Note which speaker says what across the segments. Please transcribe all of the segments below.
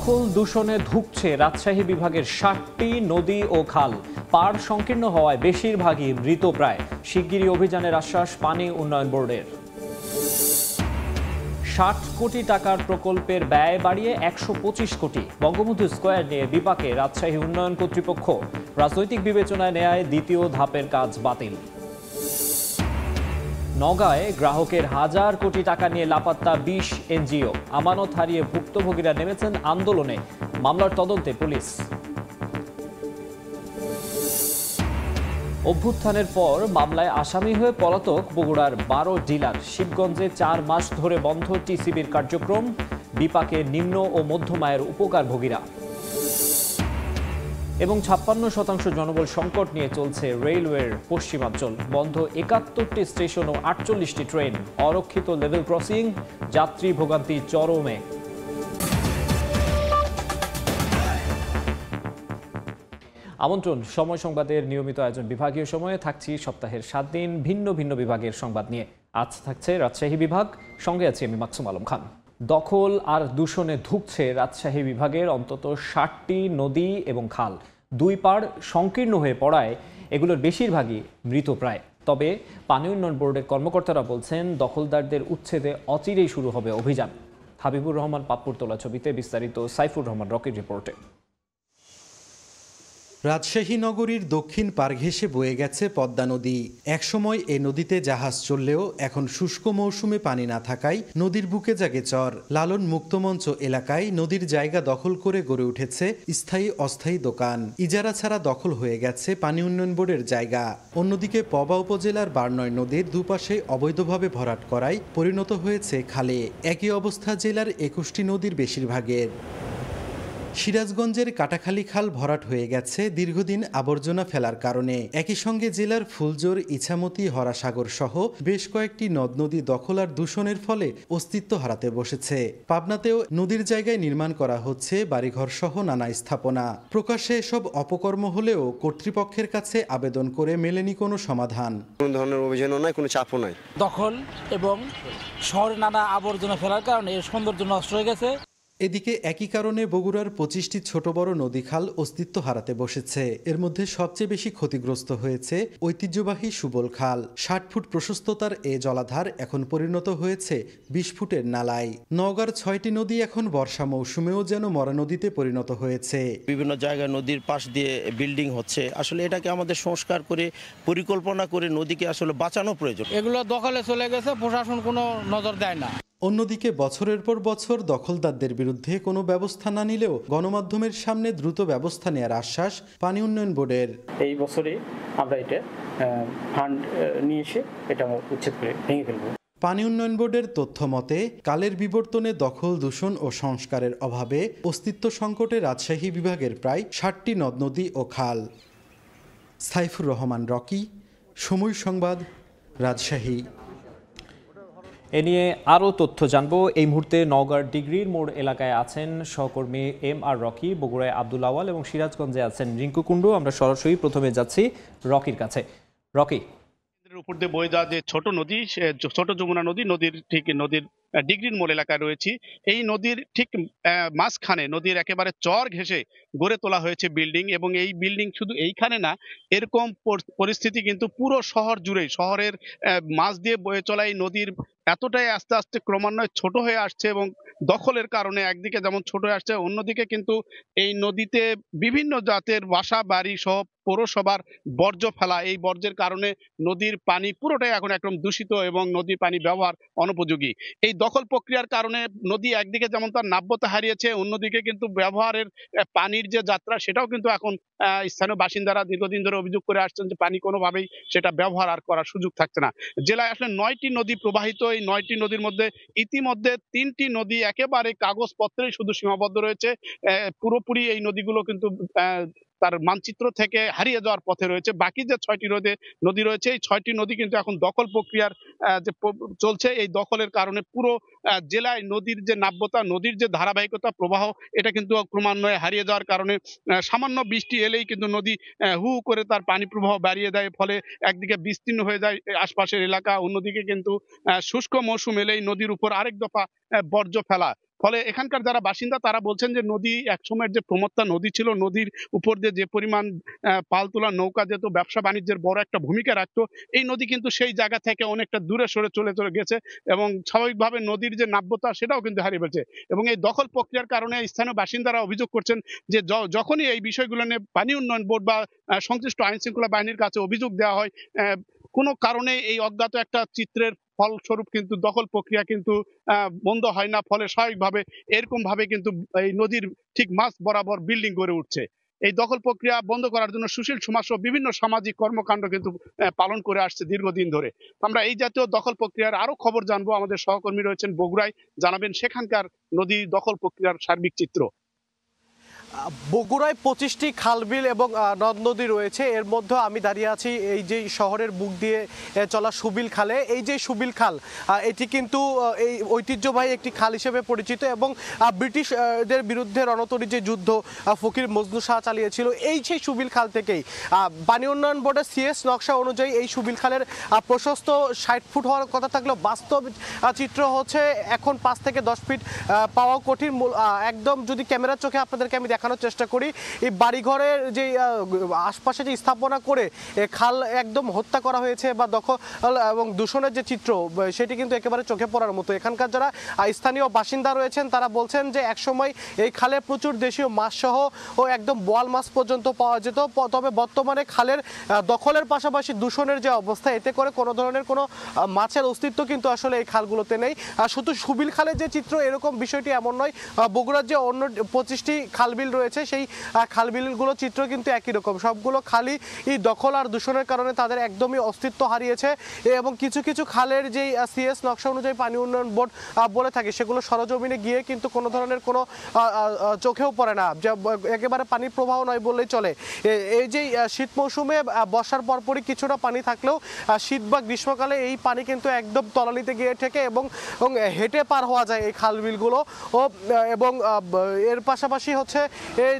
Speaker 1: দখল দূষণে ধুঁকছে রাজশাহী বিভাগের ৬০টি নদী ও খাল। পাড় সংকীর্ণ হওয়ায় বেশিরভাগই মৃতপ্রায়। শিগগিরই অভিযানের আশ্বাস পানি উন্নয়ন বোর্ডের। ৬০ কোটি টাকার প্রকল্পের ব্যয় বাড়িয়ে ১২৫ কোটি। বঙ্গবন্ধু স্কয়ার নিয়ে বিপাকে রাজশাহী উন্নয়ন কর্তৃপক্ষ। রাজনৈতিক বিবেচনায় নেয় দ্বিতীয় ধাপের কাজ বাতিল। নওগাঁয় গ্রাহকের হাজার কোটি টাকা নিয়ে লাপাত্তা ২০ এনজিও। আমানত হারিয়ে ভুক্তভোগীরা নেমেছেন আন্দোলনে। মামলার তদন্তে পুলিশ। অভ্যুত্থানের পর মামলায় আসামি হয়ে পলাতক বগুড়ার ১২ ডিলার। শিবগঞ্জে ৪ মাস ধরে বন্ধ টিসিবির কার্যক্রম। বিপাকে নিম্ন ও মধ্যম আয়ের উপকারভোগীরা। এবং ৫৬% জনবল সংকট নিয়ে চলছে রেলওয়ের পশ্চিমাঞ্চল। বন্ধ ৭১টি স্টেশন ও ৪৮টি ট্রেন। অরক্ষিত লেভেল ক্রসিং, যাত্রী ভোগান্তি চরমে। আমন্ত্রণ সময় সংবাদের নিয়মিত আয়োজন বিভাগীয় সময়ে থাকছি সপ্তাহের ৭ দিন ভিন্ন ভিন্ন বিভাগের সংবাদ নিয়ে। আজ থাকছে রাজশাহী বিভাগ, সঙ্গে আছি আমি মাকসুম আলম খান। দখল আর দূষণে ধুঁকছে রাজশাহী বিভাগের অন্তত ৬০টি নদী এবং খাল। দুই পাড় সংকীর্ণ হয়ে পড়ায় এগুলোর বেশিরভাগই মৃতপ্রায়। তবে পানি উন্নয়ন বোর্ডের কর্মকর্তারা বলছেন দখলদারদের উচ্ছেদে অচিরেই শুরু হবে অভিযান। হাবিবুর রহমান পাপ্পুর তোলা ছবিতে বিস্তারিত সাইফুর রহমান রকির রিপোর্টে।
Speaker 2: রাজশাহী নগরীর দক্ষিণ পাড় ঘেঁষে বয়ে গেছে পদ্মা নদী। একসময় এ নদীতে জাহাজ চললেও এখন শুষ্ক মৌসুমে পানি না থাকায় নদীর বুকে জাগে চর। লালন মুক্তমঞ্চ এলাকায় নদীর জায়গা দখল করে গড়ে উঠেছে স্থায়ী অস্থায়ী দোকান। ইজারা ছাড়া দখল হয়ে গেছে পানি উন্নয়ন বোর্ডের জায়গা। অন্যদিকে পবা উপজেলার বার্নয় নদীর দুপাশে অবৈধভাবে ভরাট করায় পরিণত হয়েছে খালে। একই অবস্থা জেলার ২১টি নদীর বেশিরভাগের। সিরাজগঞ্জের কাটাখালী খাল ভরাট হয়ে গেছে দীর্ঘদিন আবর্জনা ফেলার কারণে। একই সঙ্গে জেলার ফুলজোর, ইছামতি, হরাসাগর সহ বেশ কয়েকটি নদ নদী দখল আর দূষণের ফলে অস্তিত্ব হারাতে বসেছে। পাবনাতেও নদীর জায়গায় নির্মাণ করা হচ্ছে বাড়িঘর সহ নানা স্থাপনা। প্রকাশ্যে এসব অপকর্ম হলেও কর্তৃপক্ষের কাছে আবেদন করে মেলেনি কোনো সমাধান।
Speaker 3: কোনো ধরনের অভিযানও নাই, কোনো চাপও নাই।
Speaker 4: দখল এবং শহরে নানা আবর্জনা ফেলার কারণে এর সৌন্দর্য নষ্ট হয়ে গেছে।
Speaker 2: এদিকে একই কারণে বগুড়ার ২৫টি ছোট বড় নদী খাল অস্তিত্ব হারাতে বসেছে। এর মধ্যে সবচেয়ে বেশি ক্ষতিগ্রস্ত হয়েছে ঐতিহ্যবাহী সুবল খাল। ৬০ ফুট প্রশস্ততার এ জলাধার এখন পরিণত হয়েছে ২০ ফুটের নালায়। নওগাঁর ৬টি নদী এখন বর্ষা মৌসুমেও যেন মরা নদীতে পরিণত হয়েছে।
Speaker 5: বিভিন্ন জায়গায় নদীর পাশ দিয়ে বিল্ডিং হচ্ছে। আসলে এটাকে আমাদের সংস্কার করে পরিকল্পনা করে নদীকে আসলে বাঁচানো প্রয়োজন।
Speaker 4: এগুলো দখলে চলে গেছে, প্রশাসন কোনো নজর দেয় না।
Speaker 2: অন্যদিকে বছরের পর বছর দখলদারদের বিরুদ্ধে কোনো ব্যবস্থা না নিলেও গণমাধ্যমের সামনে দ্রুত ব্যবস্থা নেওয়ার আশ্বাস পানি উন্নয়ন বোর্ডের।
Speaker 6: এই বছরে আমরা এটা ফান্ড নিয়ে এসে এটা উচ্ছেদ করে ভেঙে ফেলবো।
Speaker 2: পানি উন্নয়ন বোর্ডের তথ্য মতে কালের বিবর্তনে দখল, দূষণ ও সংস্কারের অভাবে অস্তিত্ব সংকটে রাজশাহী বিভাগের প্রায় ৬০টি নদ নদী ও খাল। সাইফুর রহমান রকি, সময় সংবাদ, রাজশাহী।
Speaker 1: এ নিয়ে আরও তথ্য জানবো। এই মুহূর্তে নওগাঁর ডিগ্রির মোড় এলাকায় আছেন সহকর্মী MR রকি, বগুড়ায় আব্দুল আওয়াল এবং সিরাজগঞ্জে আছেন রিঙ্কু কুণ্ডু। আমরা সরাসরি প্রথমে যাচ্ছি রকির কাছে। রকি,
Speaker 7: উপর দিয়ে বয়ে যাওয়া যে ছোট নদী, ছোট যমুনা নদী, নদীর ডিগ্রির মোড় এলাকায় রয়েছি। এই নদীর ঠিক মাঝখানে নদীর একেবারে চর ঘেঁষে গড়ে তোলা হয়েছে বিল্ডিং, এবং এই বিল্ডিং শুধু এইখানে না, এরকম পরিস্থিতি কিন্তু পুরো শহর জুড়েই। শহরের মাঝ দিয়ে বয়ে চলা এই নদীর এতটাই আস্তে আস্তে ক্রমান্বয়ে ছোট হয়ে আসছে, এবং দখলের কারণে একদিকে যেমন ছোট হয়ে আসছে, অন্যদিকে কিন্তু এই নদীতে বিভিন্ন জাতের বাসা বাড়ি সহ পৌরসভার বর্জ্য ফেলা, এই বর্জ্যের কারণে নদীর পানি পুরোটাই এখন একদম দূষিত এবং নদীর পানি ব্যবহার অনুপযোগী। এই দখল প্রক্রিয়ার কারণে নদী একদিকে যেমন তার নাব্যতা হারিয়েছে, অন্যদিকে কিন্তু ব্যবহারের পানির যে যাত্রা সেটাও কিন্তু এখন স্থানীয় বাসিন্দারা দীর্ঘদিন ধরে অভিযোগ করে আসছেন যে পানি কোনোভাবেই সেটা ব্যবহার আর করার সুযোগ থাকছে না। জেলায় আসলে 9টি নদী প্রবাহিত। এই 9টি নদীর মধ্যে ইতিমধ্যে 3টি নদী একেবারে কাগজপত্রেই শুধু সীমাবদ্ধ রয়েছে। পুরোপুরি এই নদীগুলো কিন্তু তার মানচিত্র থেকে হারিয়ে যাওয়ার পথে রয়েছে। বাকি যে 6টি নদী রয়েছে, এই 6টি নদী কিন্তু এখন দখল প্রক্রিয়ার যে চলছে। এই দখলের কারণে পুরো জেলায় নদীর যে নাব্যতা, নদীর যে ধারাবাহিকতা প্রবাহ, এটা কিন্তু ক্রমান্বয়ে হারিয়ে যাওয়ার কারণে সামান্য বৃষ্টি এলেই কিন্তু নদী হু করে তার পানি প্রবাহ বাড়িয়ে দেয়। ফলে একদিকে বিস্তীর্ণ হয়ে যায় আশপাশের এলাকা, অন্যদিকে কিন্তু শুষ্ক মৌসুম এলেই নদীর উপর আরেক দফা বর্জ্য ফেলা। ফলে এখানকার যারা বাসিন্দা তারা বলছেন যে নদী একসময়ের যে প্রমত্তা নদী ছিল, নদীর উপর দিয়ে যে পরিমাণ পাল তোলা নৌকা যেত, ব্যবসা বাণিজ্যের বড় একটা ভূমিকা রাখতো, এই নদী কিন্তু সেই জায়গা থেকে অনেকটা দূরে সরে চলে গেছে এবং স্বাভাবিকভাবে নদীর যে নাব্যতা সেটাও কিন্তু হারিয়ে ফেলছে। এবং এই দখল প্রক্রিয়ার কারণে স্থানীয় বাসিন্দারা অভিযোগ করছেন যে যখনই এই বিষয়গুলো নিয়ে পানি উন্নয়ন বোর্ড বা সংশ্লিষ্ট আইন শৃঙ্খলা বাহিনীর কাছে অভিযোগ দেওয়া হয়, কোনো কারণে এই অজ্ঞাত একটা চিত্রের ফলস্বরূপ কিন্তু দখল প্রক্রিয়া কিন্তু বন্ধ হয় না। ফলে স্বাভাবিকভাবে এরকম ভাবে কিন্তু এই নদীর ঠিক মাঝ বরাবর বিল্ডিং গড়ে উঠছে। এই দখল প্রক্রিয়া বন্ধ করার জন্য সুশীল সমাজ সহ বিভিন্ন সামাজিক কর্মকাণ্ড কিন্তু পালন করে আসছে দীর্ঘদিন ধরে। আমরা এই জাতীয় দখল প্রক্রিয়ার আরো খবর জানবো। আমাদের সহকর্মী রয়েছেন বগুড়ায়, জানাবেন সেখানকার নদী দখল প্রক্রিয়ার সার্বিক চিত্র।
Speaker 8: বগুড়ায় 25টি খালবিল এবং নদ নদী রয়েছে। এর মধ্যে আমি দাঁড়িয়ে আছি এই যে শহরের বুক দিয়ে চলা সুবিল খালে। এই যে সুবিল খাল, এটি কিন্তু এই ঐতিহ্যবাহী একটি খাল হিসেবে পরিচিত এবং ব্রিটিশদের বিরুদ্ধে রণতরী যে যুদ্ধ ফকির মজনু শাহ চালিয়েছিল, এই সেই সুবিল খাল থেকেই পানি উন্নয়ন বোর্ডের সিএস নকশা অনুযায়ী এই সুবিল খালের প্রশস্ত 60 ফুট হওয়ার কথা থাকলেও বাস্তব চিত্র হচ্ছে এখন 5 থেকে 10 ফিট পাওয়া কঠিন। একদম যদি ক্যামেরার চোখে আপনাদেরকে আমি দেখানোর চেষ্টা করি, এই বাড়িঘরের যে আশপাশে যে স্থাপনা করে খাল একদম হত্যা করা হয়েছে বা দখল এবং দূষণের যে চিত্র, সেটি কিন্তু একেবারে চোখে পড়ার মতো। এখানকার যারা স্থানীয় বাসিন্দা রয়েছেন তারা বলছেন যে একসময় এই খালে প্রচুর দেশীয় মাছ সহ ও একদম বোয়াল মাছ পর্যন্ত পাওয়া যেত। তবে বর্তমানে খালের দখলের পাশাপাশি দূষণের যে অবস্থা, এতে করে কোনো ধরনের কোনো মাছের অস্তিত্ব কিন্তু আসলে এই খালগুলোতে নেই। শুধু সুবিল খালের যে চিত্র এরকম বিষয়টি এমন নয়, বগুড়ার যে অন্য 25টি খালবিল রয়েছে সেই খালবিলগুলো চিত্র কিন্তু একই রকম। সবগুলো খালি এই দখল আর দূষণের কারণে তাদের একদমই অস্তিত্ব হারিয়েছে এবং কিছু কিছু খালের যে সিএস নকশা অনুযায়ী পানি উন্নয়ন বোর্ড বলে থাকে সেগুলো সরজমিনে গিয়ে কিন্তু কোনো ধরনের কোনো চোখেও পড়ে না, একেবারে পানির প্রবাহ নয় বললেই চলে। এই যে শীত মৌসুমে বর্ষার পরপরই কিছুটা পানি থাকলেও শীত বা গ্রীষ্মকালে এই পানি কিন্তু একদম তলানিতে গিয়ে ঠেকে এবং হেঁটে পার হওয়া যায় এই খালবিলগুলো। এবং এর পাশাপাশি হচ্ছে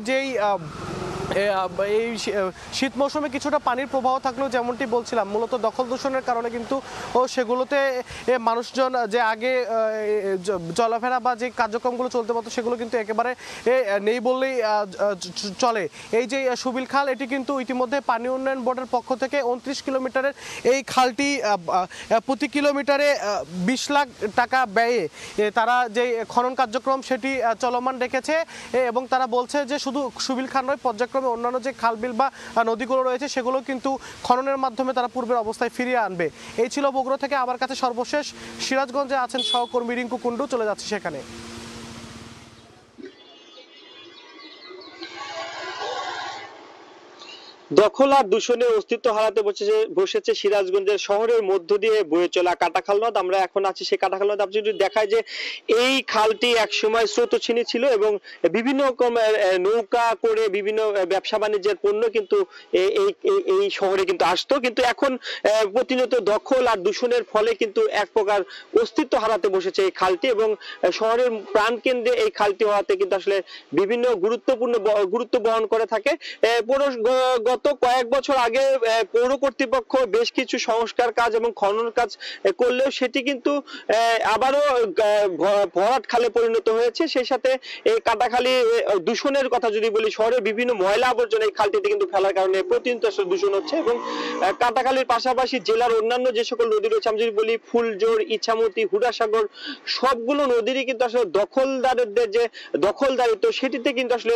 Speaker 8: যেই এই শীত মৌসুমে কিছুটা পানির প্রবাহ থাকলেও যেমনটি বলছিলাম মূলত দখল দূষণের কারণে কিন্তু সেগুলোতে মানুষজন যে আগে চলাফেরা বা যে কার্যক্রমগুলো চলতে পারতো সেগুলো কিন্তু একেবারে নেই বললেই চলে। এই যে সুবিল খাল, এটি কিন্তু ইতিমধ্যে পানি উন্নয়ন বোর্ডের পক্ষ থেকে 29 কিলোমিটারের এই খালটি প্রতি কিলোমিটারে 20 লাখ টাকা ব্যয়ে তারা যে খনন কার্যক্রম সেটি চলমান রেখেছে এবং তারা বলছে যে শুধু সুবিল খাল নয়, পর্যায়ক্রমে অন্যান্য যে খালবিল বা নদীগুলো রয়েছে সেগুলো কিন্তু খননের মাধ্যমে তারা পূর্বের অবস্থায় ফিরিয়ে আনবে। এই ছিল বগুড়া থেকে। আমার কাছে সর্বশেষ সিরাজগঞ্জে আছেন সহকর্মী রিঙ্কু কুন্ডু, চলে যাচ্ছে সেখানে।
Speaker 9: দখল আর দূষণের অস্তিত্ব হারাতে বসেছে সিরাজগঞ্জের শহরের মধ্য দিয়ে বয়ে চলা কাটাখাল নদ। আমরা এখন আছি সেই কাটাখাল নদ। আপনি যদি দেখায় যে এই খালটি একসময় স্রোতস্বিনী ছিল এবং বিভিন্ন রকমের নৌকা করে বিভিন্ন ব্যবসা বাণিজ্যের পণ্য কিন্তু এই শহরে কিন্তু আসতো, কিন্তু এখন প্রতিনিয়ত দখল আর দূষণের ফলে কিন্তু এক প্রকার অস্তিত্ব হারাতে বসেছে এই খালটি এবং শহরের প্রাণকেন্দ্রে এই খালটি হওয়াতে কিন্তু আসলে বিভিন্ন গুরুত্ব বহন করে থাকে। গত কয়েক বছর আগে পৌর কর্তৃপক্ষ বেশ কিছু সংস্কার কাজ এবং খনন কাজ করলেও সেটি কিন্তু আবারও ভরাট খালে পরিণত হয়েছে। সেই সাথে এই কাটাখালী দূষণের কথা যদি বলি, শহরের বিভিন্ন ময়লা আবর্জনা এই খালটিতে কিন্তু ফেলার কারণে প্রতিনিয়ত আসলে দূষণ হচ্ছে এবং কাটাখালীর পাশাপাশি জেলার অন্যান্য যে সকল নদী রয়েছে, আমি যদি বলি ফুলজোর, ইছামতি, হুডাসাগর, সবগুলো নদীরই কিন্তু আসলে দখলদারদের যে দখলদারিত্ব সেটিতে কিন্তু আসলে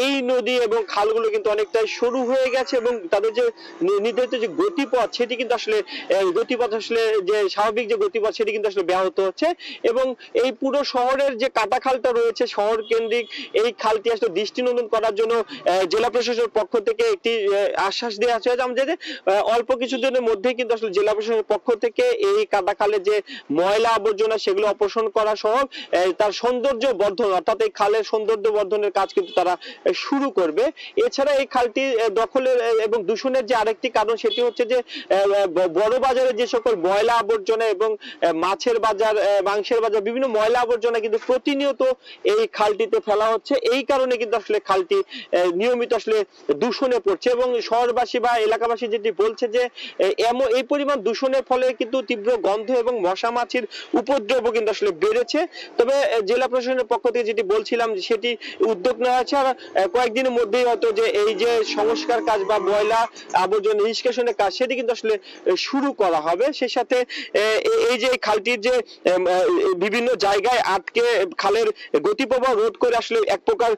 Speaker 9: এই নদী এবং খালগুলো কিন্তু অনেকটাই সরু হয়ে গেছে এবং তাদের যে নির্ধারিত যে গতিপথ সেটি কিন্তু আসলে যে স্বাভাবিক যে গতিপথ সেটি কিন্তু আসলে ব্যাহত হচ্ছে এবং এই পুরো শহরের যে কাটাখালটা রয়েছে শহর কেন্দ্রিক, এই খালটি আসলে দৃষ্টিনন্দন করার জন্য জেলা প্রশাসনের পক্ষ থেকে একটি আশ্বাস দেওয়া হয়েছে আমাদের অল্প কিছুদিনের মধ্যে কিন্তু আসলে জেলা প্রশাসনের পক্ষ থেকে এই কাটাখালের যে ময়লা আবর্জনা সেগুলো অপসারণ করা সহ তার সৌন্দর্য বর্ধন, অর্থাৎ এই খালের সৌন্দর্য বর্ধনের কাজ কিন্তু তারা শুরু করবে। এছাড়া এই খালটি দখল দখলের এবং দূষণের যে আরেকটি কারণ সেটি হচ্ছে যে বড় বাজারে যে সকল ময়লা আবর্জনা এবং মাছের বাজার, মাংসের বাজার, বিভিন্ন ময়লা আবর্জনা কিন্তু প্রতিনিয়ত এই খালটিতে ফেলা হচ্ছে। এই কারণে কিন্তু আসলে খালটি নিয়মিত আসলে দূষণে পড়ছে এবং শহরবাসী বা এলাকাবাসী যেটি বলছে যে এই পরিমাণ দূষণের ফলে কিন্তু তীব্র গন্ধ এবং মশা মাছির উপদ্রব কিন্তু আসলে বেড়েছে। তবে জেলা প্রশাসনের পক্ষ থেকে যেটি বলছিলাম সেটি উদ্যোগ নেওয়া হয়েছে, আর কয়েকদিনের মধ্যেই হয়তো যে এই যে সংস্কার কাজ বা ময়লা আবর্জনা নিষ্কাশনের কাজ সেটি কিন্তু আসলে শুরু করা হবে। সে সাথে এই যে খালটির যে বিভিন্ন জায়গায় আটকে খালের গতিপ্রবাহ রোধ করে আসলে এক প্রকার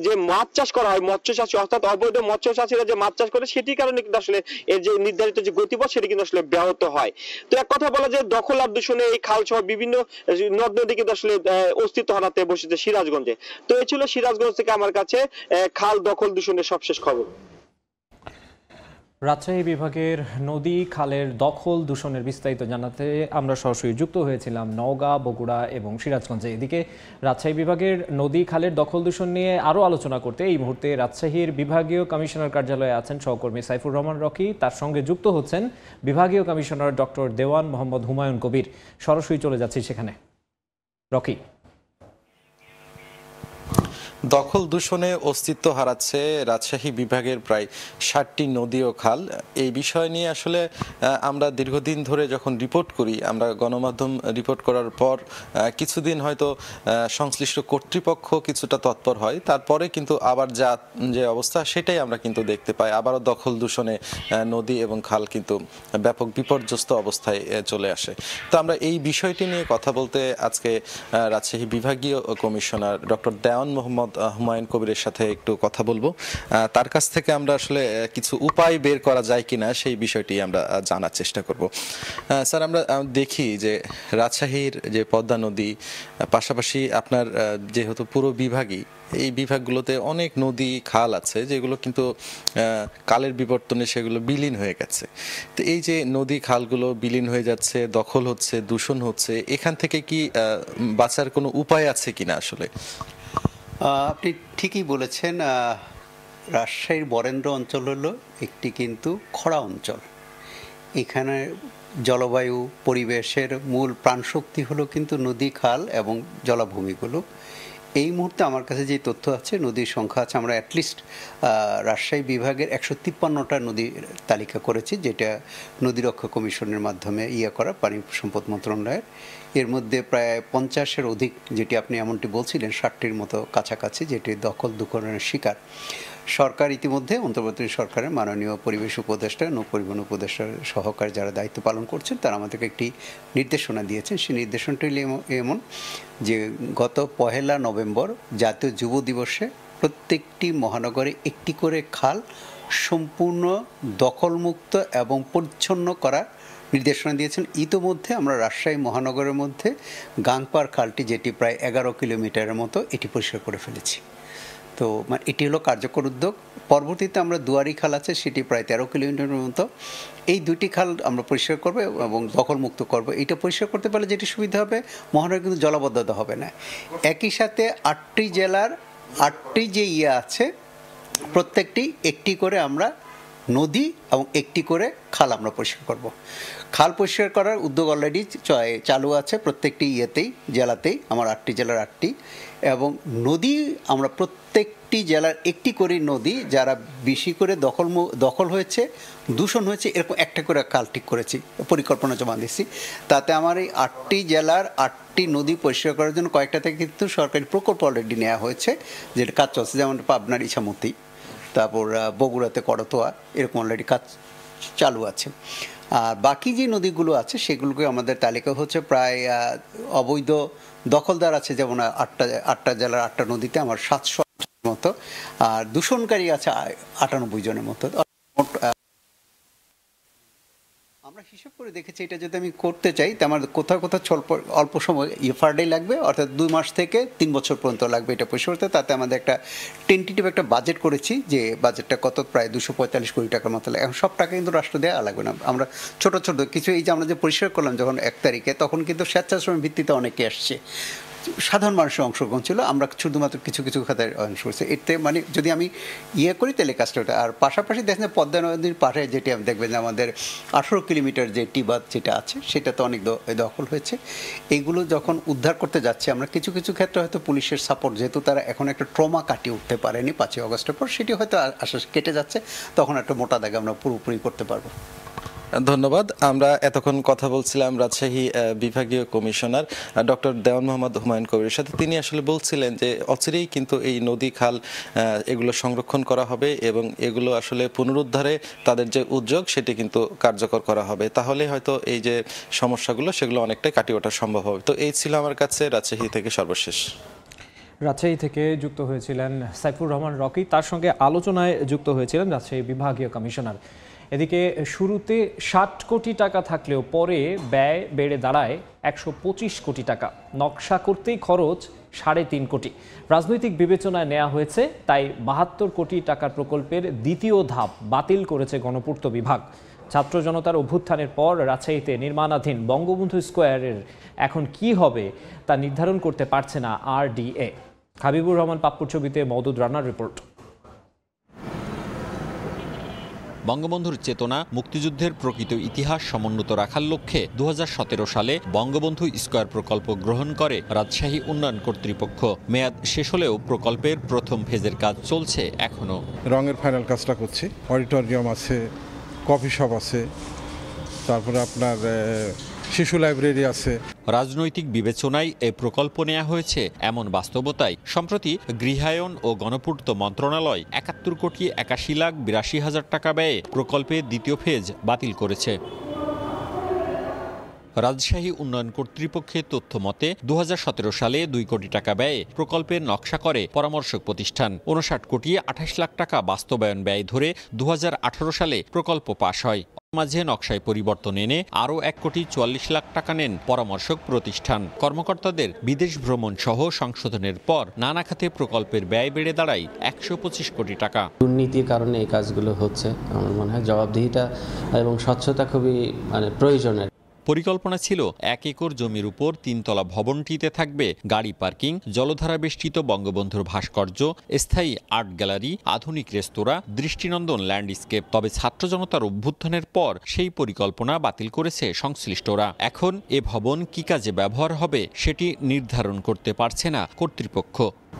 Speaker 9: যে মাছ চাষ করা হয়, মৎস্য চাষ অর্থাৎ অবৈধ মৎস্য চাষীরা যে মাছ চাষ করে সেটির কারণে কিন্তু আসলে এর যে নির্ধারিত যে গতিপথ সেটি কিন্তু আসলে ব্যাহত হয়। তো এক কথা বলা যায় দখল আর দূষণে এই খাল সহ বিভিন্ন নদ নদী কিন্তু আসলে অস্তিত্ব হারাতে বসেছে সিরাজগঞ্জে। তো এই ছিল সিরাজগঞ্জ থেকে আমার কাছে খাল দখল দূষণের সবশেষ খবর।
Speaker 1: রাজশাহী বিভাগের নদী খালের দখল দূষণের বিস্তারিত জানাতে আমরা সরাসরি যুক্ত হয়েছিলাম নওগাঁ, বগুড়া এবং সিরাজগঞ্জে। এদিকে রাজশাহী বিভাগের নদী খালের দখল দূষণ নিয়ে আরও আলোচনা করতে এই মুহূর্তে রাজশাহীর বিভাগীয় কমিশনার কার্যালয়ে আছেন সহকর্মী সাইফুর রহমান রকি। তার সঙ্গে যুক্ত হচ্ছেন বিভাগীয় কমিশনার ডক্টর দেওয়ান মোহাম্মদ হুমায়ুন কবির। সরাসরি চলে যাচ্ছি সেখানে। রকি,
Speaker 10: দখল দূষণে অস্তিত্ব হারাচ্ছে রাজশাহী বিভাগের প্রায় ৬০টি নদী ও খাল। এই বিষয় নিয়ে আসলে আমরা দীর্ঘদিন ধরে যখন রিপোর্ট করি, আমরা গণমাধ্যম রিপোর্ট করার পর কিছুদিন হয়তো সংশ্লিষ্ট কর্তৃপক্ষ কিছুটা তৎপর হয়, তারপরে কিন্তু আবার যে অবস্থা সেটাই আমরা কিন্তু দেখতে পাই। আবারও দখল দূষণে নদী এবং খাল কিন্তু ব্যাপক বিপর্যস্ত অবস্থায় চলে আসে। তো আমরা এই বিষয়টি নিয়ে কথা বলতে আজকে রাজশাহী বিভাগীয় কমিশনার ডক্টর দেওয়ান মোহাম্মদ হুমায়ুন কবিরের সাথে একটু কথা বলবো। তার কাছ থেকে আমরা আসলে কিছু উপায় বের করা যায় কিনা সেই বিষয়টি আমরা জানার চেষ্টা করব। স্যার, আমরা দেখি যে রাজশাহীর যে পদ্মা নদী, পাশাপাশি আপনার যেহেতু পুরো বিভাগই, এই বিভাগগুলোতে অনেক নদী খাল আছে যেগুলো কিন্তু কালের বিবর্তনে সেগুলো বিলীন হয়ে গেছে। তো এই যে নদী খালগুলো বিলীন হয়ে যাচ্ছে, দখল হচ্ছে, দূষণ হচ্ছে, এখান থেকে কি বাঁচার কোনো উপায় আছে কিনা? আসলে
Speaker 11: আপনি ঠিকই বলেছেন। রাজশাহীর বরেন্দ্র অঞ্চল হলো একটি কিন্তু খরা অঞ্চল। এখানে জলবায়ু পরিবেশের মূল প্রাণশক্তি হলো কিন্তু নদী, খাল এবং জলাভূমিগুলো। এই মুহূর্তে আমার কাছে যে তথ্য আছে, নদীর সংখ্যা আছে, আমরা অ্যাটলিস্ট রাজশাহী বিভাগের 153টা নদীর তালিকা করেছি, যেটা নদী রক্ষা কমিশনের মাধ্যমে করা, পানি সম্পদ মন্ত্রণালয়ের। এর মধ্যে প্রায় 50-এর অধিক, যেটি আপনি এমনটি বলছিলেন, 60টির মতো কাছাকাছি, যেটি দখল দূষণের শিকার। সরকার ইতিমধ্যে অন্তর্বর্তী সরকারের মাননীয় পরিবেশ উপদেষ্টা, নৌপরিবহন উপদেষ্টার সহকারে যারা দায়িত্ব পালন করছেন তারা আমাদেরকে একটি নির্দেশনা দিয়েছেন। সেই নির্দেশনাটি এমন যে গত 1 নভেম্বর জাতীয় যুব দিবসে প্রত্যেকটি মহানগরে একটি করে খাল সম্পূর্ণ দখলমুক্ত এবং পরিচ্ছন্ন করার নির্দেশনা দিয়েছেন। ইতোমধ্যে আমরা রাজশাহী মহানগরের মধ্যে গাংপার খালটি, যেটি প্রায় 11 কিলোমিটারের মতো, এটি পরিষ্কার করে ফেলেছি। তো এটি হলো কার্যকর উদ্যোগ। পরবর্তীতে আমরা দুয়ারি খাল আছে, সেটি প্রায় 13 কিলোমিটারের মতো। এই দুটি খাল আমরা পরিষ্কার করবো এবং দখলমুক্ত করব। এটা পরিষ্কার করতে পারলে যেটি সুবিধা হবে, মহানগরে কিন্তু জলাবদ্ধতা হবে না। একই সাথে 8টি জেলার 8টি যে আছে, প্রত্যেকটি একটি করে আমরা নদী এবং একটি করে খাল আমরা পরিষ্কার করব। খাল পরিষ্কার করার উদ্যোগ অলরেডি চালু আছে প্রত্যেকটি জেলাতেই, আমার 8টি জেলার 8টি। এবং নদী আমরা প্রত্যেকটি জেলার একটি করে নদী যারা বেশি করে দখল হয়েছে, দূষণ হয়েছে, এরকম একটা করে খাল ঠিক করেছি, পরিকল্পনা জমা দিচ্ছি। তাতে আমার এই 8টি জেলার 8টি নদী পরিষ্কার করার জন্য কয়েকটাতে কিন্তু সরকারি প্রকল্প অলরেডি নেওয়া হয়েছে, যেটা কাজ চলছে। যেমন পাবনার ইছামতি, তারপর বগুড়াতে করতোয়া, এরকম অলরেডি কাজ চালু আছে। আর বাকি যে নদীগুলো আছে সেগুলোকে আমাদের তালিকা হচ্ছে প্রায় অবৈধ দখলদার আছে, যেমন 8টা জেলার 8টা নদীতে আমার 700 মতো, আর দূষণকারী আছে 98 জনের মতো। আমরা হিসাব করে দেখেছি এটা যদি আমি করতে চাই তো আমার কোথাও অল্প সময় পার ডে লাগবে, অর্থাৎ 2 মাস থেকে 3 বছর পর্যন্ত লাগবে এটা পরিষ্কার করতে। তাতে আমাদের একটা টেন্টেটিভ একটা বাজেট করেছি, যে বাজেটটা কত, প্রায় 245 কোটি টাকার মতো লাগে। এখন সব টাকা কিন্তু রাষ্ট্র দেওয়া লাগবে না, আমরা ছোট ছোট কিছু, এই যে আমরা যে পরিষ্কার করলাম যখন 1 তারিখে, তখন কিন্তু স্বেচ্ছাশ্রমের ভিত্তিতে অনেকে আসছে। সাধারণ মানুষের অংশগ্রহণ ছিল, আমরা শুধুমাত্র কিছু কিছু খাতায় অংশ করছি। এতে মানে যদি আমি করি তাহলে কাজটা ওটা। আর পাশাপাশি দেখেন পদ্মা নদীর পাশে যেটি আমি দেখবেন যে আমাদের 18 কিলোমিটার যে টিবাদ যেটা আছে সেটা তো অনেক দখল হয়েছে। এইগুলো যখন উদ্ধার করতে যাচ্ছে আমরা কিছু কিছু ক্ষেত্রে হয়তো পুলিশের সাপোর্ট, যেহেতু তারা এখন একটা ট্রমা কাটিয়ে উঠতে পারেনি 5ই আগস্টের পর, সেটি হয়তো আশ্বাস কেটে যাচ্ছে, তখন একটা মোটা দাগে আমরা পুরোপুরি করতে পারবো।
Speaker 10: ধন্যবাদ। আমরা এতক্ষণ কথা বলছিলাম রাজশাহী বিভাগীয় কমিশনার ডক্টর দেওয়ান মোহাম্মদ হুমায়ুন কবিরের সাথে। তিনি আসলে বলছিলেন যে অচিরেই কিন্তু এই নদী খাল এগুলো সংরক্ষণ করা হবে এবং এগুলো আসলে পুনরুদ্ধারে তাদের যে উদ্যোগ সেটি কিন্তু কার্যকর করা হবে, তাহলে হয়তো এই যে সমস্যাগুলো সেগুলো অনেকটাই কাটিয়ে ওঠা সম্ভব হবে। তো এই ছিল আমার কাছে রাজশাহী থেকে সর্বশেষ।
Speaker 1: রাজশাহী থেকে যুক্ত হয়েছিলেন সাইফুর রহমান রকি, তার সঙ্গে আলোচনায় যুক্ত হয়েছিলেন রাজশাহী বিভাগীয় কমিশনার। এদিকে শুরুতে 60 কোটি টাকা থাকলেও পরে ব্যয় বেড়ে দাঁড়ায় 125 কোটি টাকা। নকশা করতেই খরচ 3.5 কোটি। রাজনৈতিক বিবেচনায় নেওয়া হয়েছে, তাই 72 কোটি টাকার প্রকল্পের দ্বিতীয় ধাপ বাতিল করেছে গণপূর্ত বিভাগ। ছাত্র জনতার অভ্যুত্থানের পর রাজশাহীতে নির্মাণাধীন বঙ্গবন্ধু স্কোয়ারের এখন কি হবে তা নির্ধারণ করতে পারছে না RDA। হাবিবুর রহমান পাপ্পুর ছবিতে মওদুদ রানার রিপোর্ট।
Speaker 12: বঙ্গবন্ধুর চেতনা, মুক্তিযুদ্ধের প্রকৃত ইতিহাস সমুন্নত রাখার লক্ষ্যে 2017 সালে বঙ্গবন্ধু স্কয়ার প্রকল্প গ্রহণ করে রাজশাহী উন্নয়ন কর্তৃপক্ষ। মেয়াদ শেষ হলেও প্রকল্পের প্রথম ফেজের কাজ চলছে এখনো।
Speaker 13: রঙের ফাইনাল কাজটা করছি, অডিটোরিয়াম আছে, কফি শপ আছে, তারপরে আপনার শিশু লাইব্রেরি আছে।
Speaker 12: রাজনৈতিক বিবেচনায় এই প্রকল্প নেওয়া হয়েছে এমন বাস্তবতায় সম্প্রতি গৃহায়ন ও গণপূর্ত মন্ত্রণালয় 71 কোটি 81,82,000 টাকা ব্যয়ে প্রকল্পের দ্বিতীয় ফেজ বাতিল করেছে। রাজশাহী উন্নয়ন কর্তৃপক্ষের তথ্য মতে 2017 সালে 2 কোটি টাকা ব্যয়ে প্রকল্পের নকশা করে পরামর্শক প্রতিষ্ঠান। 59 কোটি 28 লাখ টাকা বাস্তবায়ন ব্যয় ধরে 2018 সালে প্রকল্প পাশ হয়। মাঝে নকশায় পরিবর্তন এনে আরও 1 কোটি 44 লাখ টাকা নেন পরামর্শক প্রতিষ্ঠান। কর্মকর্তাদের বিদেশ ভ্রমণ সহ সংশোধনের পর নানা খাতে প্রকল্পের ব্যয় বেড়ে দাঁড়ায় 125 কোটি টাকা।
Speaker 14: দুর্নীতির কারণে এই কাজগুলো হচ্ছে। আমার মনে হয় জবাবদিহিতা এবং স্বচ্ছতা খুবই প্রয়োজনের।
Speaker 12: পরিকল্পনা ছিল 1 একর জমির উপর 3 তলা ভবনটিতে থাকবে গাড়ি পার্কিং, জলধারা বেষ্টিত বঙ্গবন্ধুর ভাস্কর্য, স্থায়ী আর্ট গ্যালারি, আধুনিক রেস্তোরাঁ, দৃষ্টিনন্দন ল্যান্ডস্কেপ। তবে ছাত্র জনতার অভ্যুত্থানের পর সেই পরিকল্পনা বাতিল করেছে সংশ্লিষ্টরা। এখন এ ভবন কি কাজে ব্যবহার হবে সেটি নির্ধারণ করতে পারছে না কর্তৃপক্ষ।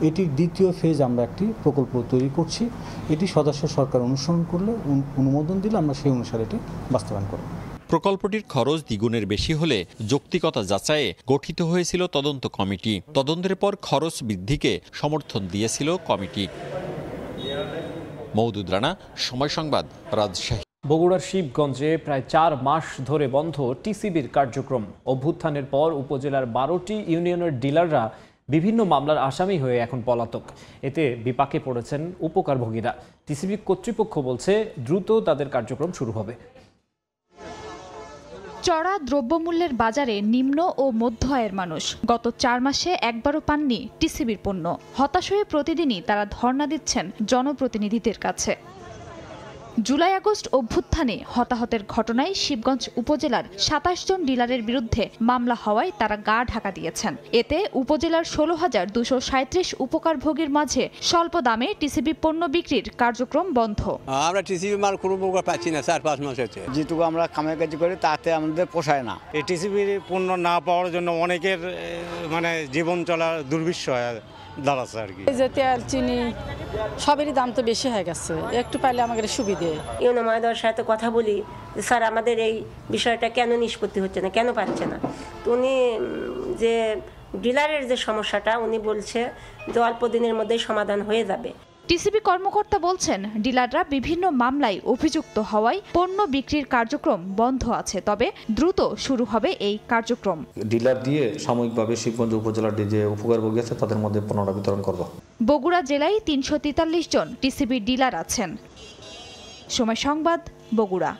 Speaker 15: এটির দ্বিতীয় ফেজ আমরা একটি প্রকল্প তৈরি করছি। এটি সদস্য সরকার অনুসরণ করলে, অনুমোদন দিলে আমরা সেই অনুসারে এটি বাস্তবায়ন করব।
Speaker 12: প্রকল্পটির খরচ দ্বিগুণের বেশি হলে যৌক্তিকতা যাচাইয়ে গঠিত হয়েছিল তদন্ত কমিটি। তদন্তের পর খরচ বৃদ্ধিকে সমর্থন দিয়েছিল কমিটি। মওদুদ রানা, সময় সংবাদ, রাজশাহী।
Speaker 1: বগুড়ার শিবগঞ্জে প্রায় 4 মাস ধরে বন্ধ টিসিবির কার্যক্রম। অভ্যুত্থানের পর উপজেলার 12টি ইউনিয়নের ডিলাররা বিভিন্ন মামলার আসামি হয়ে এখন পলাতক। এতে বিপাকে পড়েছেন উপকারভোগীরা। টিসিবি কর্তৃপক্ষ বলছে দ্রুত তাদের কার্যক্রম শুরু হবে।
Speaker 16: চড়া দ্রব্যমূল্যের বাজারে নিম্ন ও মধ্য আয়ের মানুষ গত 4 মাসে একবারও পাননি টিসিবির পণ্য। হতাশ হয়ে প্রতিদিনই তারা ধর্ণা দিচ্ছেন জনপ্রতিনিধিদের কাছে। জুলাই আগস্ট অভ্যুত্থানে হতাহতের ঘটনায় শিবগঞ্জ উপজেলার 27 জন ডিলারের বিরুদ্ধে মামলা হওয়ায় তারা গা ঢাকা দিয়েছেন। এতে উপজেলার 16,237 উপকারভোগীর মাঝে স্বল্প দামে টিসিবি পণ্য বিক্রির কার্যক্রম বন্ধ।
Speaker 17: আমরা টিসিবি মাল কোনো প্রকার পাচ্ছি না 4-5 মাস হচ্ছে। যেটুকু আমরা কামাকাজি করি তাতে আমাদের পোষায় না।
Speaker 18: এই টিসিবির পণ্য না পাওয়ার জন্য অনেকের জীবন চলা দুর্বিষহ দাঁড়াচ্ছে আর কি।
Speaker 19: যে তেল, চিনি সবেরই দাম তো বেশি হয়ে গেছে, একটু পাইলে আমাদের সুবিধে।
Speaker 20: ইউনো মহোদয়ের সাথে কথা বলি, স্যার আমাদের এই বিষয়টা কেন নিষ্পত্তি হচ্ছে না, কেন পাচ্ছে না। তো উনি যে ডিলারের যে সমস্যাটা উনি বলছে যে অল্প দিনের মধ্যেই সমাধান হয়ে যাবে।
Speaker 16: টিসিবি কর্মকর্তা বলছেন ডিলাররা বিভিন্ন মামলায় অভিযুক্ত হওয়ায় পণ্য বিক্রির কার্যক্রম বন্ধ আছে, তবে দ্রুত শুরু হবে এই কার্যক্রম।
Speaker 21: ডিলার দিয়ে সাময়িকভাবে শিবগঞ্জ উপজেলার যে উপকারভোগী আছে তাদের মধ্যে পণ্যটা বিতরণ করব।
Speaker 16: বগুড়া জেলায় 343 জন টিসিবি ডিলার আছেন। সময় সংবাদ, বগুড়া।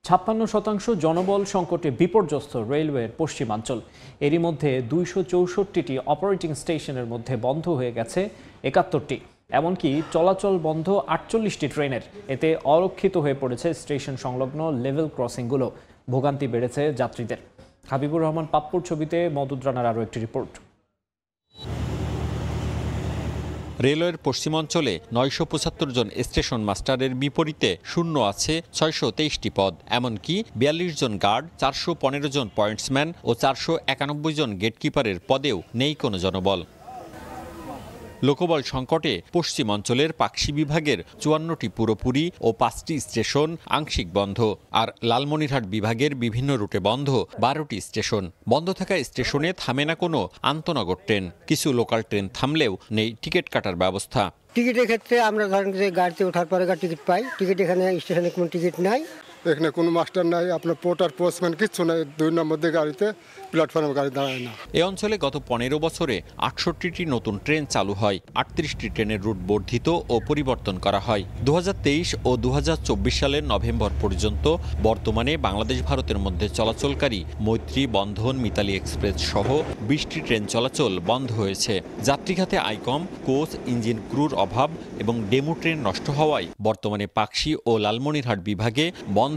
Speaker 1: 56% জনবল সংকটে বিপর্যস্ত রেলওয়ের পশ্চিমাঞ্চল। এরই মধ্যে 264টি অপারেটিং স্টেশনের মধ্যে বন্ধ হয়ে গেছে 71টি। এমনকি চলাচল বন্ধ 48টি ট্রেনের। এতে অরক্ষিত হয়ে পড়েছে স্টেশন সংলগ্ন লেভেল ক্রসিংগুলো। ভোগান্তি বেড়েছে যাত্রীদের। হাবিবুর রহমান পাপ্পুর ছবিতে মওদুদ রানার আরও একটি রিপোর্ট।
Speaker 12: রেলওয়ের পশ্চিমাঞ্চলে 975 জন স্টেশন মাস্টারের বিপরীতে শূন্য আছে 623টি পদ। এমনকি 42 জন গার্ড, 415 জন পয়েন্টসম্যান ও 491 জন গেটকিপারের পদেও নেই কোনো জনবল। লোকবল সংকটে পশ্চিমাঞ্চলের পাকশি বিভাগের 54টি পুরোপুরি ও 5টি স্টেশন আংশিক বন্ধ, আর লালমনিরহাট বিভাগের বিভিন্ন রুটে বন্ধ 12টি স্টেশন। বন্ধ থাকা স্টেশনে থামে না কোনো আন্তনগর ট্রেন, কিছু লোকাল ট্রেন থামলেও নেই টিকিট কাটার ব্যবস্থা।
Speaker 3: টিকিটের ক্ষেত্রে আমরা ধরেন যে গাড়িতে ওঠার পরে টিকিট পাই, টিকিট এখানে স্টেশনে কোনো টিকিট নাই,
Speaker 22: এখানে কোনো মাস্টার নাই, আপনার পোর্টার পোস্টম্যান কিচ্ছু নাই, 2 নম্বর দিয়ে গাড়িতে প্ল্যাটফর্মে গাড়ি দাঁড়ায় না।
Speaker 12: এ অঞ্চলে গত 15 বছরে 68টি নতুন ট্রেন চালু হয়, 38টি ট্রেনের রুট বর্ধিত ও পরিবর্তন করা হয়। 2023 ও 2024 সালের নভেম্বর পর্যন্ত বর্তমানে বাংলাদেশ ভারতের মধ্যে চলাচলকারী মৈত্রী, বন্ধন, মিতালি এক্সপ্রেস সহ 20টি ট্রেন চলাচল বন্ধ হয়েছে। যাত্রীঘাতে আয় কম, কোচ, ইঞ্জিন ক্রুর অভাব এবং ডেমু ট্রেন নষ্ট হওয়ায় বর্তমানে পাকশি ও লালমনিরহাট বিভাগে বন্ধ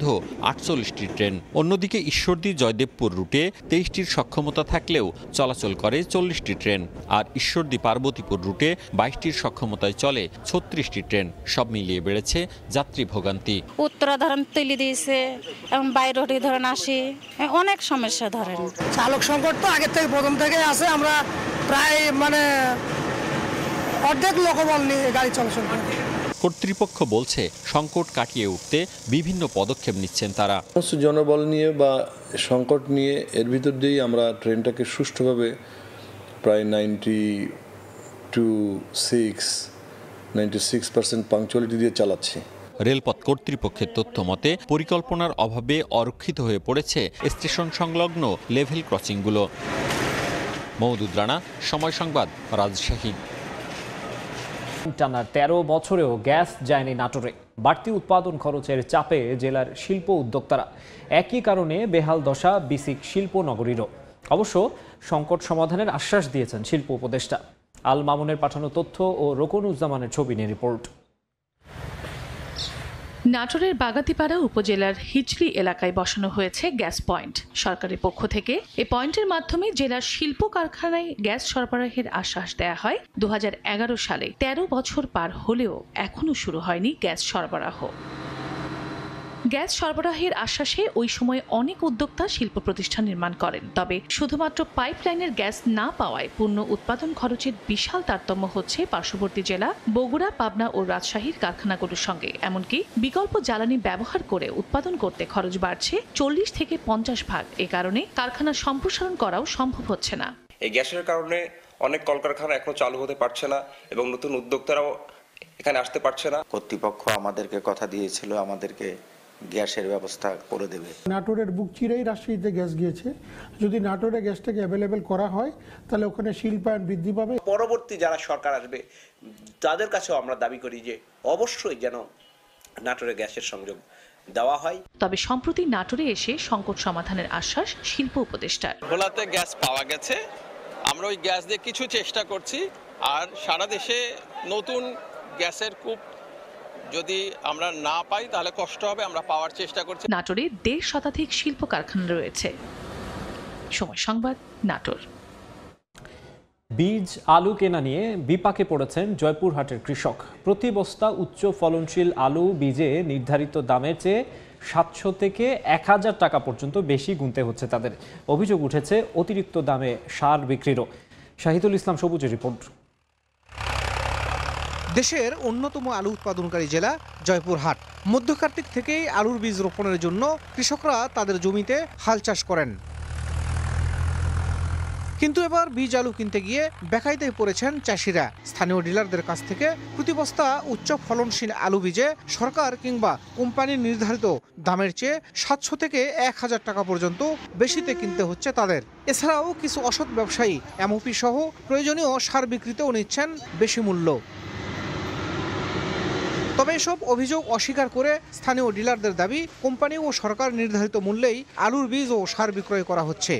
Speaker 12: 48টি ট্রেন। অন্যদিকে ঈশ্বরদী জয়দেবপুর রুটে 23টির সক্ষমতা থাকলেও চলাচল করে 40টি ট্রেন, আর ঈশ্বরদী পার্বতীপুর রুটে 22টির সক্ষমতায় চলে 36টি ট্রেন। সব মিলিয়ে বেড়েছে যাত্রী ভোগান্তি।
Speaker 19: উত্তরা ধরেন তৈলি দিয়েছে এবং বাইরে ধরেন আসি, অনেক সমস্যা ধরেন।
Speaker 3: চালক সংকট তো আগের থেকে প্রথম থেকে আছে, আমরা প্রায় অর্ধেক লোকবল নিয়ে গাড়ি চলাচল করি।
Speaker 12: কর্তৃপক্ষ বলছে সংকট কাটিয়ে উঠতে বিভিন্ন পদক্ষেপ নিচ্ছেন তারা।
Speaker 23: জনবল নিয়ে বা সংকট নিয়ে এর ভিতর দিয়েই আমরা ট্রেনটাকে সুষ্ঠুভাবে প্রায় 96% পাংচুয়ালিটি দিয়ে চালাচ্ছি।
Speaker 12: রেলপথ কর্তৃপক্ষের তথ্য মতে পরিকল্পনার অভাবে অরক্ষিত হয়ে পড়েছে স্টেশন সংলগ্ন লেভেল ক্রসিংগুলো। মওদুদ রানা, সময় সংবাদ, রাজশাহী।
Speaker 1: টানা 13 বছরেও গ্যাস যায়নি নাটোরে। বাড়তি উৎপাদন খরচের চাপে জেলার শিল্প উদ্যোক্তারা। একই কারণে বেহাল দশা বিসিক শিল্প নগরীরও। অবশ্য সংকট সমাধানের আশ্বাস দিয়েছেন শিল্প উপদেষ্টা। আল মামুনের পাঠানো তথ্য ও রোকনুজ্জামানের ছবি নিয়ে রিপোর্ট।
Speaker 24: নাটোরের বাগাতিপাড়া উপজেলার হিজলি এলাকায় বসানো হয়েছে গ্যাস পয়েন্ট। সরকারের পক্ষ থেকে এই পয়েন্টের মাধ্যমে জেলার শিল্প কারখানায় গ্যাস সরবরাহের আশ্বাস দেয়া হয় 2011 সালে। 13 বছর পার হলেও এখনো শুরু হয়নি গ্যাস সরবরাহ। গ্যাস সরবরাহের আশ্বাসে ওই সময় অনেক উদ্যোক্তা শিল্প প্রতিষ্ঠান নির্মাণ করেন। তবে শুধুমাত্র পাইপলাইনের গ্যাস না পাওয়ায় পূর্ণ উৎপাদন খরচের বিশাল তারতম্য হচ্ছে পার্শ্ববর্তী জেলা বগুড়া, পাবনা ও রাজশাহীর কারখানাগুলোর সঙ্গে। এমনকি বিকল্প জ্বালানি ব্যবহার করে উৎপাদন করতে খরচ বাড়ছে 40 থেকে 50 ভাগ। এ কারণে কারখানা সম্প্রসারণ করাও সম্ভব হচ্ছে না।
Speaker 25: এই গ্যাসের কারণে অনেক কলকারখানা এখনো চালু হতে পারছে না এবং নতুন উদ্যোক্তারাও এখানে আসতে পারছে না।
Speaker 26: কর্তৃপক্ষ আমাদেরকে কথা দিয়েছিল আমাদেরকে গ্যাসের ব্যবস্থা করে দেবে।
Speaker 27: নাটোরের বুক চিরেই রাজশাহীতে গ্যাস গিয়েছে। যদি নাটোরে গ্যাসটাকে অ্যাভেলেবেল করা হয় তাহলে ওখানে শিল্পায়ন বৃদ্ধি পাবে।
Speaker 28: পরবর্তী যারা সরকার আসবে তাদের কাছেও আমরা দাবি করি যে অবশ্যই যেন নাটোরে গ্যাসের সংযোগ দেওয়া হয়।
Speaker 24: তবে সম্প্রতি নাটোরে এসে সংকট সমাধানের আশ্বাস শিল্প উপদেষ্টার।
Speaker 29: ভোলাতে গ্যাস পাওয়া গেছে, আমরা ওই গ্যাস দিয়ে কিছু চেষ্টা করছি। আর সারা দেশে নতুন গ্যাসের কূপ যদি আমরা না পাই তাহলে কষ্ট হবে, আমরা পাওয়ার চেষ্টা করছি।
Speaker 24: নাটোরে 1.5 শতাধিক শিল্প কারখানা রয়েছে। সময় সংবাদ, নাটোর।
Speaker 1: বীজ আলু কেনা নিয়ে বিপাকে পড়েছেন জয়পুরহাটের কৃষক। প্রতি বস্তা উচ্চ ফলনশীল আলু বীজে নির্ধারিত দামের চেয়ে 700 থেকে 1000 টাকা পর্যন্ত বেশি গুনতে হচ্ছে তাদের। অভিযোগ উঠেছে অতিরিক্ত দামে সার বিক্রিরও। শাহিদুল ইসলাম সবুজের রিপোর্ট।
Speaker 30: দেশের অন্যতম আলু উৎপাদনকারী জেলা জয়পুরহাট। মধ্য কার্তিক থেকেই আলুর বীজ রোপণের জন্য কৃষকরা তাদের জমিতে হাল চাষ করেন। কিন্তু এবার বীজ আলু কিনতে গিয়ে বেকায়দায় পড়েছেন চাষিরা। স্থানীয় ডিলারদের কাছ থেকে প্রতি বস্তা উচ্চ ফলনশীল আলু বীজে সরকার কিংবা কোম্পানির নির্ধারিত দামের চেয়ে 700 থেকে 1000 টাকা পর্যন্ত বেশিতে কিনতে হচ্ছে তাদের। এছাড়াও কিছু অসৎ ব্যবসায়ী এমওপি সহ প্রয়োজনীয় সার বিক্রিতেও নিচ্ছেন বেশি মূল্য। তবে এসব অভিযোগ অস্বীকার করে স্থানীয় ডিলারদের দাবি, কোম্পানি ও সরকার নির্ধারিত মূল্যেই আলুর বীজ ও সার বিক্রয় করা হচ্ছে।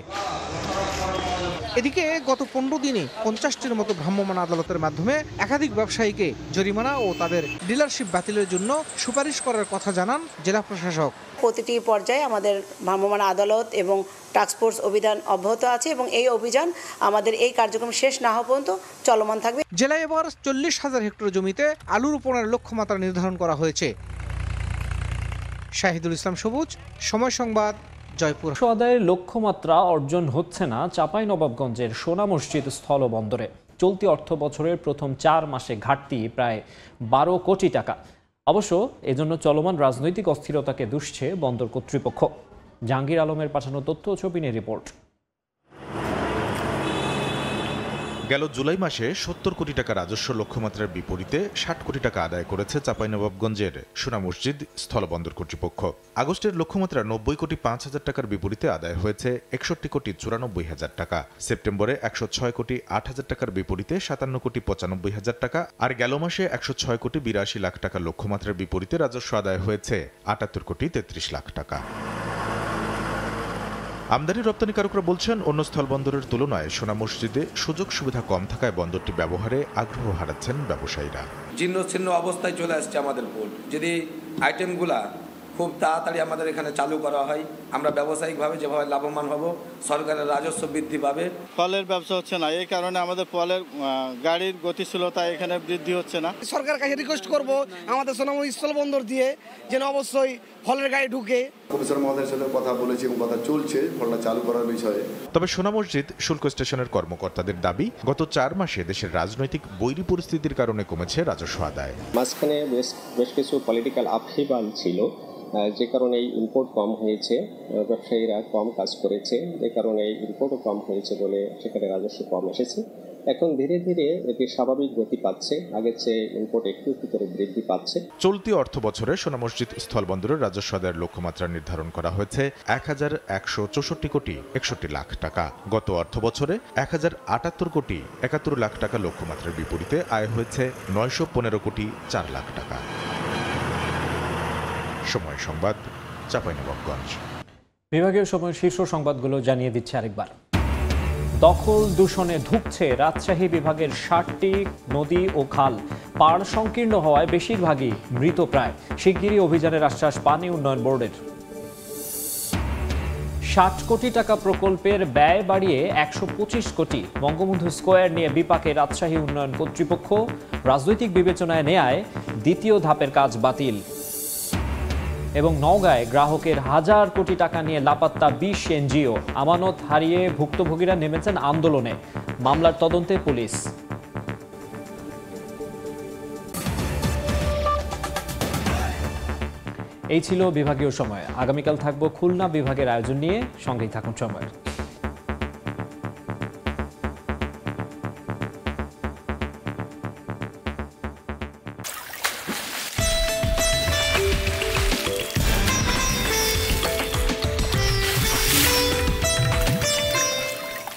Speaker 30: এদিকে গত 15 দিনে 50টির মতো ভ্রাম্যমাণ আদালতের মাধ্যমে একাধিক ব্যবসায়ীকে জরিমানা ও তাদের ডিলারশিপ বাতিলের জন্য সুপারিশ করার কথা জানান জেলা প্রশাসক।
Speaker 2: প্রতিটি পর্যায়ে আমাদের ভ্রাম্যমাণ আদালত এবং টাস্কফোর্স অভিযান অব্যাহত আছে এবং এই অভিযান আমাদের এই কার্যক্রম শেষ না হওয়া পর্যন্ত চলমান থাকবে।
Speaker 30: জেলায় এবার 40,000 হেক্টর জমিতে আলু রোপণের লক্ষ্যমাত্রা নির্ধারণ করা হয়েছে। শাহিদুল ইসলাম সবুজ, সময় সংবাদ, জয়পুর।
Speaker 1: আদায়ের লক্ষ্যমাত্রা অর্জন হচ্ছে না চাঁপাইনবাবগঞ্জের সোনা মসজিদ স্থলবন্দরে। চলতি অর্থ বছরের প্রথম 4 মাসে ঘাটতি প্রায় 12 কোটি টাকা। অবশ্য এজন্য চলমান রাজনৈতিক অস্থিরতাকে দুষছে বন্দর কর্তৃপক্ষ। জাহাঙ্গীর আলমের পাঠানো তথ্য ও ছবি নিয়ে রিপোর্ট।
Speaker 4: গেল জুলাই মাসে 70 কোটি টাকা রাজস্ব লক্ষ্যমাত্রার বিপরীতে 60 কোটি টাকা আদায় করেছে চাঁপাইনবাবগঞ্জের সোনা মসজিদ স্থলবন্দর কর্তৃপক্ষ। আগস্টের লক্ষ্যমাত্রা 90 কোটি 5 হাজার টাকার বিপরীতে আদায় হয়েছে 61 কোটি 94 হাজার টাকা। সেপ্টেম্বরে 106 কোটি 8 হাজার টাকার বিপরীতে 57 কোটি 95 হাজার টাকা। আর গেল মাসে 106 কোটি 82 লাখ টাকার লক্ষ্যমাত্রার বিপরীতে রাজস্ব আদায় হয়েছে 78 কোটি 33 লাখ টাকা। আমদানি রপ্তানিকারকরা বলছেন, অন্য স্থলবন্দরের তুলনায় সোনা মসজিদে সুযোগ সুবিধা কম থাকায় বন্দরটি ব্যবহারে আগ্রহ হারাচ্ছেন ব্যবসায়ীরা।
Speaker 5: জীর্ণ ছিন্ন অবস্থায় চলে আসছে আমাদের পোর্ট। যদি আইটেমগুলা খুব তাড়াতাড়ি আমাদের এখানে চালু করা হয়, আমরা ব্যবসায়িকভাবে যেভাবে লাভবান হব, সরকারের রাজস্ব বৃদ্ধি পাবে।
Speaker 6: ফলের ব্যবসা হচ্ছে না, এই কারণে আমাদের ফলের গাড়ির গতিশীলতা এখানে বৃদ্ধি হচ্ছে না।
Speaker 7: সরকারের কাছে রিকোয়েস্ট করব আমাদের সোনামুড়ি স্থলবন্দর দিয়ে যেন অবশ্যই ফলের গাড়ি ঢুকে।
Speaker 8: প্রফেসর মহোদয়ের সাথে কথা বলেছি এবং কথা চলছে ফলটা চালু করার বিষয়ে।
Speaker 4: তবে সোনা মসজিদ শুল্ক স্টেশনের কর্মকর্তাদের দাবি, গত 4 মাসে দেশের রাজনৈতিক বৈরী পরিস্থিতির কারণে কমেছে রাজস্ব আদায়।
Speaker 9: মাঝখানে বেশ কিছু পলিটিক্যাল আপহিবাল ছিল, যে কারণে ইম্পোর্ট কম হয়েছে, ব্যবসায়ীরা কম কাজ করেছে, যে কারণে ইম্পোর্টও কম হয়েছে বলে সেখানে রাজস্ব কম এসেছে। এখন ধীরে ধীরে এটি স্বাভাবিক গতি পাচ্ছে, আগের চেয়ে ইম্পোর্ট একটু একটু করে বৃদ্ধি পাচ্ছে।
Speaker 4: চলতি অর্থ বছরে সোনা মসজিদ স্থলবন্দরের রাজস্ব আদায়ের লক্ষ্যমাত্রা নির্ধারণ করা হয়েছে 1164 কোটি 61 লাখ টাকা। গত অর্থ বছরে 1078 কোটি 71 লাখ টাকা লক্ষ্যমাত্রার বিপরীতে আয় হয়েছে 915 কোটি 4 লাখ টাকা। সময় সংবাদ, চাঁপাইনবাবগঞ্জ।
Speaker 1: বিভাগীয় সময়ের শীর্ষ সংবাদগুলো জানিয়ে দিচ্ছে আরেকবার। দখল দূষণে ধুঁকছে রাজশাহী বিভাগের 60টি নদী ও খাল। পাড় সংকীর্ণ হওয়ায় বেশিরভাগই মৃতপ্রায়। শিগগিরই অভিযানের আশ্বাস পানি উন্নয়ন বোর্ডের। 60 কোটি টাকা প্রকল্পের ব্যয় বাড়িয়ে 125 কোটি। বঙ্গবন্ধু স্কয়ার নিয়ে বিপাকে রাজশাহী উন্নয়ন কর্তৃপক্ষ। রাজনৈতিক বিবেচনায় নেয়ায় দ্বিতীয় ধাপের কাজ বাতিল। এবং নওগাঁয় গ্রাহকের 1000 কোটি টাকা নিয়ে লাপাত্তা 20 এনজিও। আমানত হারিয়ে ভুক্তভোগীরা নেমেছেন আন্দোলনে। মামলার তদন্তে পুলিশ। এই ছিল বিভাগীয় সময়। আগামীকাল থাকবো খুলনা বিভাগের আয়োজন নিয়ে। সঙ্গেই থাকুন সময়।